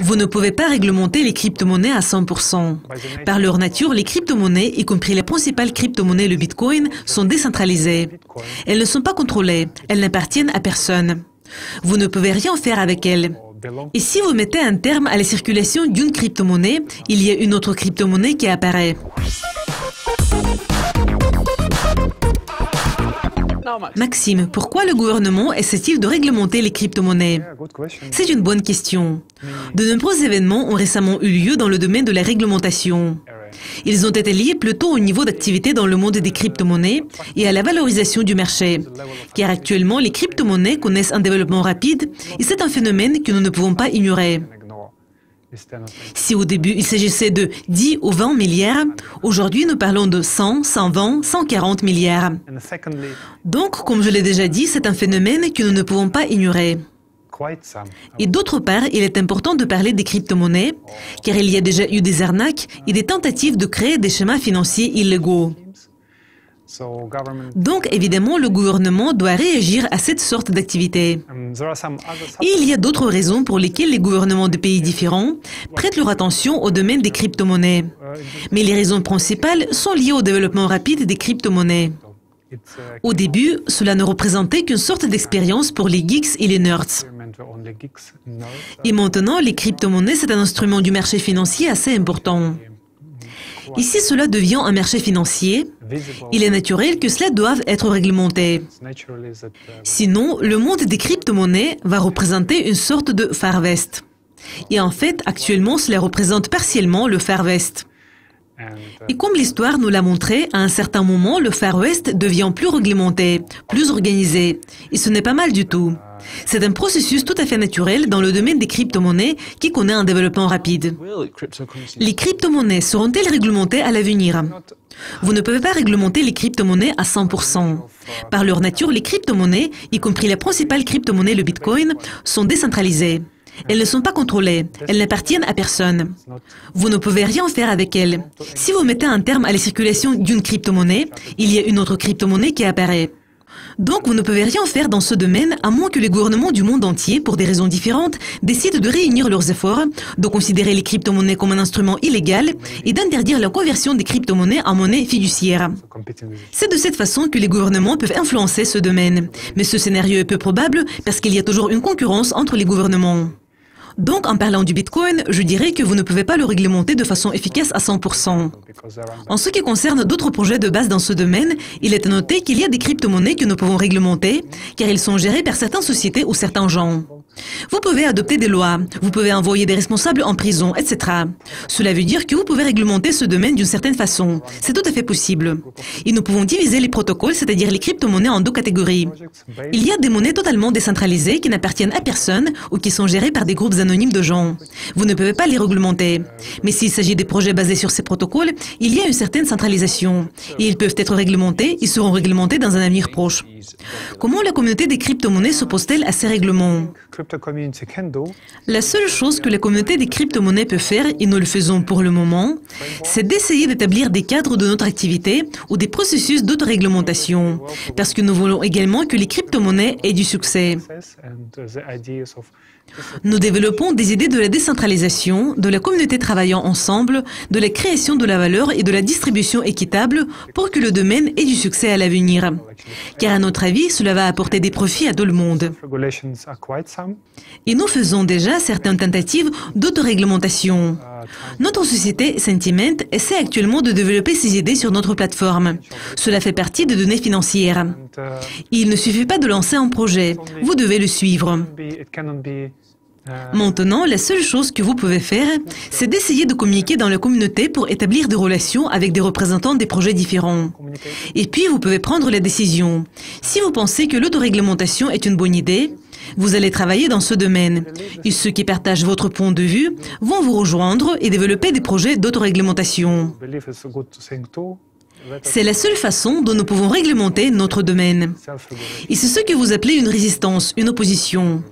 Vous ne pouvez pas réglementer les crypto-monnaies à 100%. Par leur nature, les crypto-monnaies, y compris les principales crypto-monnaies, le Bitcoin, sont décentralisées. Elles ne sont pas contrôlées, elles n'appartiennent à personne. Vous ne pouvez rien faire avec elles. Et si vous mettez un terme à la circulation d'une crypto-monnaie, il y a une autre crypto-monnaie qui apparaît. Maxime, pourquoi le gouvernement essaie-t-il de réglementer les crypto-monnaies? C'est une bonne question. De nombreux événements ont récemment eu lieu dans le domaine de la réglementation. Ils ont été liés plutôt au niveau d'activité dans le monde des crypto-monnaies et à la valorisation du marché. Car actuellement, les crypto-monnaies connaissent un développement rapide et c'est un phénomène que nous ne pouvons pas ignorer. Si au début il s'agissait de 10 ou 20 milliards, aujourd'hui nous parlons de 100, 120, 140 milliards. Donc, comme je l'ai déjà dit, c'est un phénomène que nous ne pouvons pas ignorer. Et d'autre part, il est important de parler des crypto-monnaies, car il y a déjà eu des arnaques et des tentatives de créer des schémas financiers illégaux. Donc, évidemment, le gouvernement doit réagir à cette sorte d'activité. Et il y a d'autres raisons pour lesquelles les gouvernements de pays différents prêtent leur attention au domaine des crypto-monnaies. Mais les raisons principales sont liées au développement rapide des crypto-monnaies. Au début, cela ne représentait qu'une sorte d'expérience pour les geeks et les nerds. Et maintenant, les crypto-monnaies, c'est un instrument du marché financier assez important. Et si cela devient un marché financier, il est naturel que cela doive être réglementé. Sinon, le monde des crypto-monnaies va représenter une sorte de Far West. Et en fait, actuellement, cela représente partiellement le Far West. Et comme l'histoire nous l'a montré, à un certain moment, le Far West devient plus réglementé, plus organisé. Et ce n'est pas mal du tout. C'est un processus tout à fait naturel dans le domaine des crypto-monnaies qui connaît un développement rapide. Les crypto-monnaies seront-elles réglementées à l'avenir? Vous ne pouvez pas réglementer les crypto-monnaies à 100%. Par leur nature, les crypto-monnaies, y compris la principale crypto-monnaie, le Bitcoin, sont décentralisées. Elles ne sont pas contrôlées, elles n'appartiennent à personne. Vous ne pouvez rien faire avec elles. Si vous mettez un terme à la circulation d'une crypto-monnaie, il y a une autre crypto-monnaie qui apparaît. Donc, vous ne pouvez rien faire dans ce domaine à moins que les gouvernements du monde entier, pour des raisons différentes, décident de réunir leurs efforts, de considérer les crypto-monnaies comme un instrument illégal et d'interdire la conversion des crypto-monnaies en monnaie fiduciaire. C'est de cette façon que les gouvernements peuvent influencer ce domaine. Mais ce scénario est peu probable parce qu'il y a toujours une concurrence entre les gouvernements. Donc, en parlant du Bitcoin, je dirais que vous ne pouvez pas le réglementer de façon efficace à 100%. En ce qui concerne d'autres projets de base dans ce domaine, il est à noter qu'il y a des crypto-monnaies que nous pouvons réglementer, car ils sont gérés par certaines sociétés ou certains gens. Vous pouvez adopter des lois, vous pouvez envoyer des responsables en prison, etc. Cela veut dire que vous pouvez réglementer ce domaine d'une certaine façon. C'est tout à fait possible. Et nous pouvons diviser les protocoles, c'est-à-dire les crypto-monnaies, en deux catégories. Il y a des monnaies totalement décentralisées qui n'appartiennent à personne ou qui sont gérées par des groupes anonymes de gens. Vous ne pouvez pas les réglementer. Mais s'il s'agit des projets basés sur ces protocoles, il y a une certaine centralisation. Et ils peuvent être réglementés, ils seront réglementés dans un avenir proche. Comment la communauté des crypto-monnaies s'oppose-t-elle à ces règlements? La seule chose que la communauté des crypto-monnaies peut faire, et nous le faisons pour le moment, c'est d'essayer d'établir des cadres de notre activité ou des processus d'autoréglementation, parce que nous voulons également que les crypto-monnaies aient du succès. Nous développons des idées de la décentralisation, de la communauté travaillant ensemble, de la création de la valeur et de la distribution équitable pour que le domaine ait du succès à l'avenir. Car à notre avis, cela va apporter des profits à tout le monde. Et nous faisons déjà certaines tentatives d'autoréglementation. Notre société Sentiment essaie actuellement de développer ces idées sur notre plateforme. Cela fait partie des données financières. Il ne suffit pas de lancer un projet, vous devez le suivre. Maintenant, la seule chose que vous pouvez faire, c'est d'essayer de communiquer dans la communauté pour établir des relations avec des représentants des projets différents. Et puis, vous pouvez prendre la décision. Si vous pensez que l'autoréglementation est une bonne idée, vous allez travailler dans ce domaine. Et ceux qui partagent votre point de vue vont vous rejoindre et développer des projets d'autoréglementation. C'est la seule façon dont nous pouvons réglementer notre domaine. Et c'est ce que vous appelez une résistance, une opposition.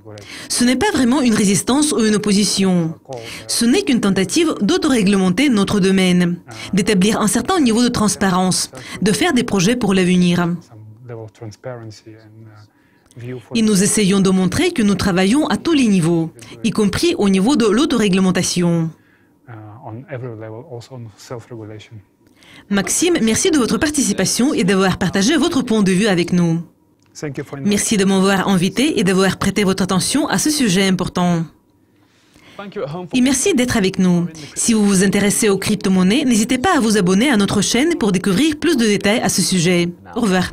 Ce n'est pas vraiment une résistance ou une opposition. Ce n'est qu'une tentative d'autoréglementer notre domaine, d'établir un certain niveau de transparence, de faire des projets pour l'avenir. Et nous essayons de montrer que nous travaillons à tous les niveaux, y compris au niveau de l'autoréglementation. Maxime, merci de votre participation et d'avoir partagé votre point de vue avec nous. Merci de m'avoir invité et d'avoir prêté votre attention à ce sujet important. Et merci d'être avec nous. Si vous vous intéressez aux crypto-monnaies, n'hésitez pas à vous abonner à notre chaîne pour découvrir plus de détails à ce sujet. Au revoir.